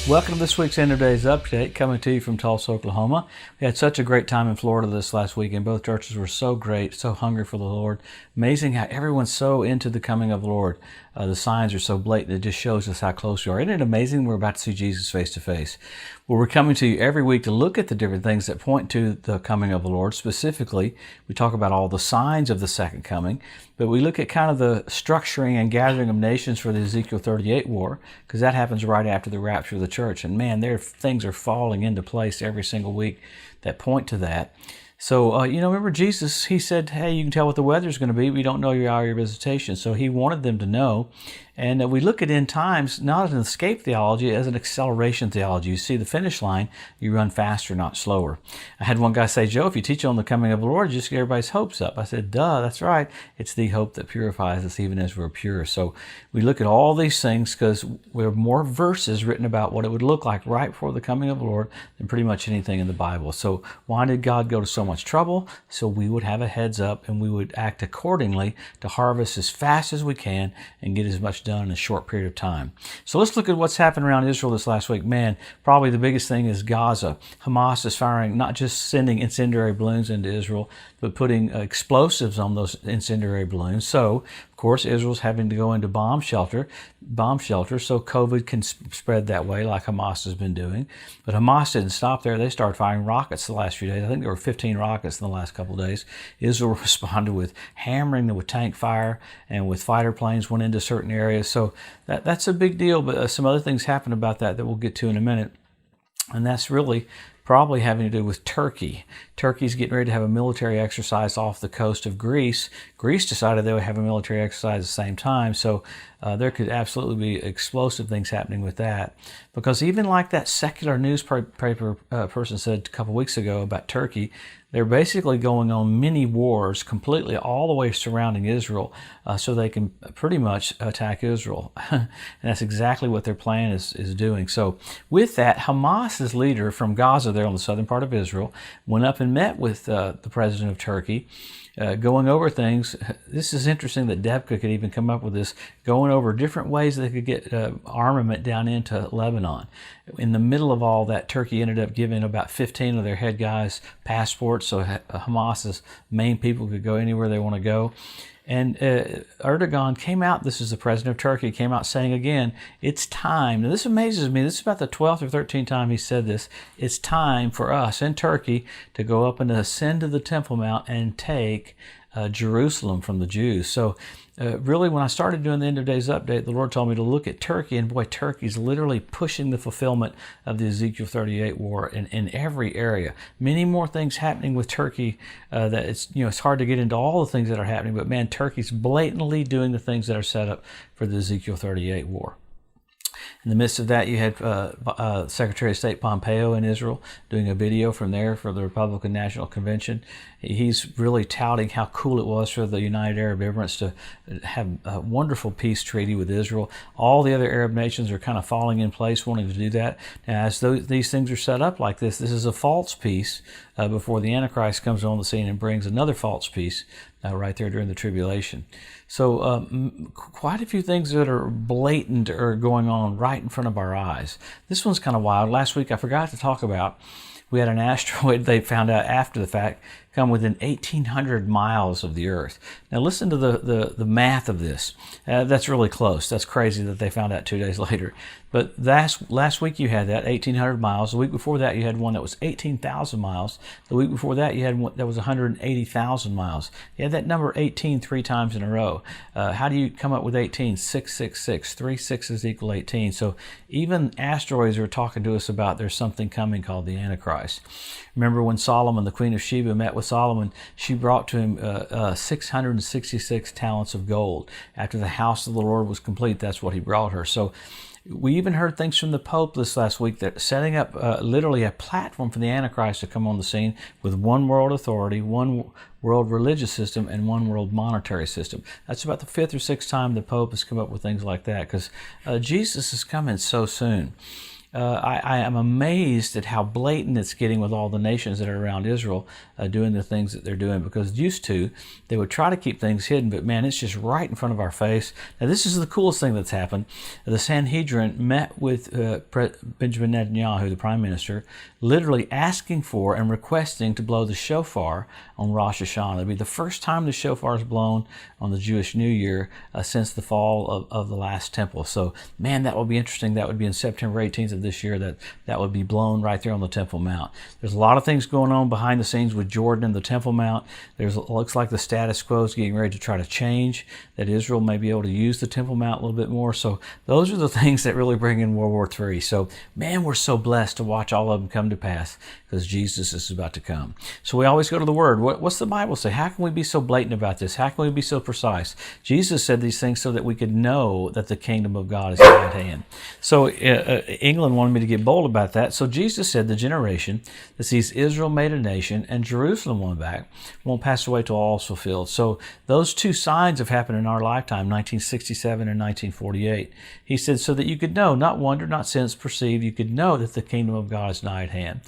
Welcome to this week's End of Days Update, coming to you from Tulsa, Oklahoma. We had such a great time in Florida this last weekend. Both churches were so great, so hungry for the Lord. Amazing how everyone's so into the coming of the Lord. The signs are so blatant, it just shows us how close we are. Isn't it amazing we're about to see Jesus face to face? Well, we're coming to you every week to look at the different things that point to the coming of the Lord. Specifically, we talk about all the signs of the second coming, but we look at kind of the structuring and gathering of nations for the Ezekiel 38 war, because that happens right after the rapture of the church. And man, things are falling into place every single week that point to that. So, remember Jesus, he said, hey, you can tell what the weather's going to be, but you don't know your hour of your visitation. So he wanted them to know. And we look at end times not as an escape theology, as an acceleration theology. You see the finish line, you run faster, not slower. I had one guy say, Joe, if you teach on the coming of the Lord, you just get everybody's hopes up. I said, duh, that's right. It's the hope that purifies us even as we're pure. So we look at all these things because we have more verses written about what it would look like right before the coming of the Lord than pretty much anything in the Bible. So why did God go to so much trouble? So we would have a heads up and we would act accordingly to harvest as fast as we can and get as much done in a short period of time. So let's look at what's happened around Israel this last week. Man, probably the biggest thing is Gaza. Hamas is firing, not just sending incendiary balloons into Israel, but putting explosives on those incendiary balloons. So, of course, Israel's having to go into bomb shelter, so COVID can spread that way like Hamas has been doing. But Hamas didn't stop there. They started firing rockets the last few days. I think there were 15 rockets in the last couple of days. Israel responded with hammering them with tank fire and with fighter planes went into certain areas. So that's a big deal, but some other things happened about that we'll get to in a minute. And that's really probably having to do with Turkey. Turkey's getting ready to have a military exercise off the coast of Greece. Greece decided they would have a military exercise at the same time, so there could absolutely be explosive things happening with that. Because even like that secular newspaper person said a couple weeks ago about Turkey, they're basically going on mini wars completely all the way surrounding Israel so they can pretty much attack Israel. And that's exactly what their plan is doing. So with that, Hamas's leader from Gaza there on the southern part of Israel went up and met with the president of Turkey, going over things. This is interesting that Debka could even come up with this, going over different ways they could get armament down into Lebanon. In the middle of all that, Turkey ended up giving about 15 of their head guys passports, so Hamas's main people could go anywhere they want to go. And Erdogan came out, this is the president of Turkey, came out saying again, it's time. Now this amazes me. This is about the 12th or 13th time he said this. It's time for us in Turkey to go up and ascend to the Temple Mount and take Jerusalem from the Jews. So really, when I started doing the End of Days Update, the Lord told me to look at Turkey, and boy, Turkey's literally pushing the fulfillment of the Ezekiel 38 war in every area. Many more things happening with Turkey that it's hard to get into all the things that are happening, but man, Turkey's blatantly doing the things that are set up for the Ezekiel 38 war. In the midst of that, you had Secretary of State Pompeo in Israel doing a video from there for the Republican National Convention. He's really touting how cool it was for the United Arab Emirates to have a wonderful peace treaty with Israel. All the other Arab nations are kind of falling in place, wanting to do that. Now, as these things are set up like this is a false peace before the Antichrist comes on the scene and brings another false peace right there during the tribulation. So quite a few things that are blatant are going on right in front of our eyes. This one's kind of wild. Last week I forgot to talk about, we had an asteroid they found out after the fact come within 1,800 miles of the Earth. Now listen to the math of this. That's really close. That's crazy that they found out 2 days later. But last week you had that, 1,800 miles. The week before that you had one that was 18,000 miles. The week before that you had one that was 180,000 miles. You had that number 18 3 times in a row. How do you come up with 18? 666. 3 6s equal 18. So even asteroids are talking to us about there's something coming called the Antichrist. Remember when Solomon, the Queen of Sheba, met with Solomon, she brought to him 666 talents of gold. After the house of the Lord was complete, that's what he brought her. So we even heard things from the Pope this last week that setting up literally a platform for the Antichrist to come on the scene with one world authority, one world religious system, and one world monetary system. That's about the 5th or 6th time the Pope has come up with things like that, because Jesus is coming so soon. I am amazed at how blatant it's getting with all the nations that are around Israel doing the things that they're doing, because used to, they would try to keep things hidden, but man, it's just right in front of our face. Now, this is the coolest thing that's happened. The Sanhedrin met with Benjamin Netanyahu, the prime minister, literally asking for and requesting to blow the shofar on Rosh Hashanah. It'll be the first time the shofar is blown on the Jewish New Year since the fall of the last temple. So, man, that will be interesting. That would be in September 18th of this year. That would be blown right there on the Temple Mount. There's a lot of things going on behind the scenes with Jordan and the Temple Mount. Looks like the status quo is getting ready to try to change, that Israel may be able to use the Temple Mount a little bit more. So those are the things that really bring in World War III. So, man, we're so blessed to watch all of them come to pass, because Jesus is about to come. So we always go to the Word. What's the Bible say? How can we be so blatant about this? How can we be so precise? Jesus said these things so that we could know that the kingdom of God is at hand. So England wanted me to get bold about that. So Jesus said the generation that sees Israel made a nation and Jerusalem won back won't pass away till all is fulfilled. So those two signs have happened in our lifetime, 1967 and 1948. He said so that you could know, not wonder, not sense, perceive, you could know that the kingdom of God is nigh at hand.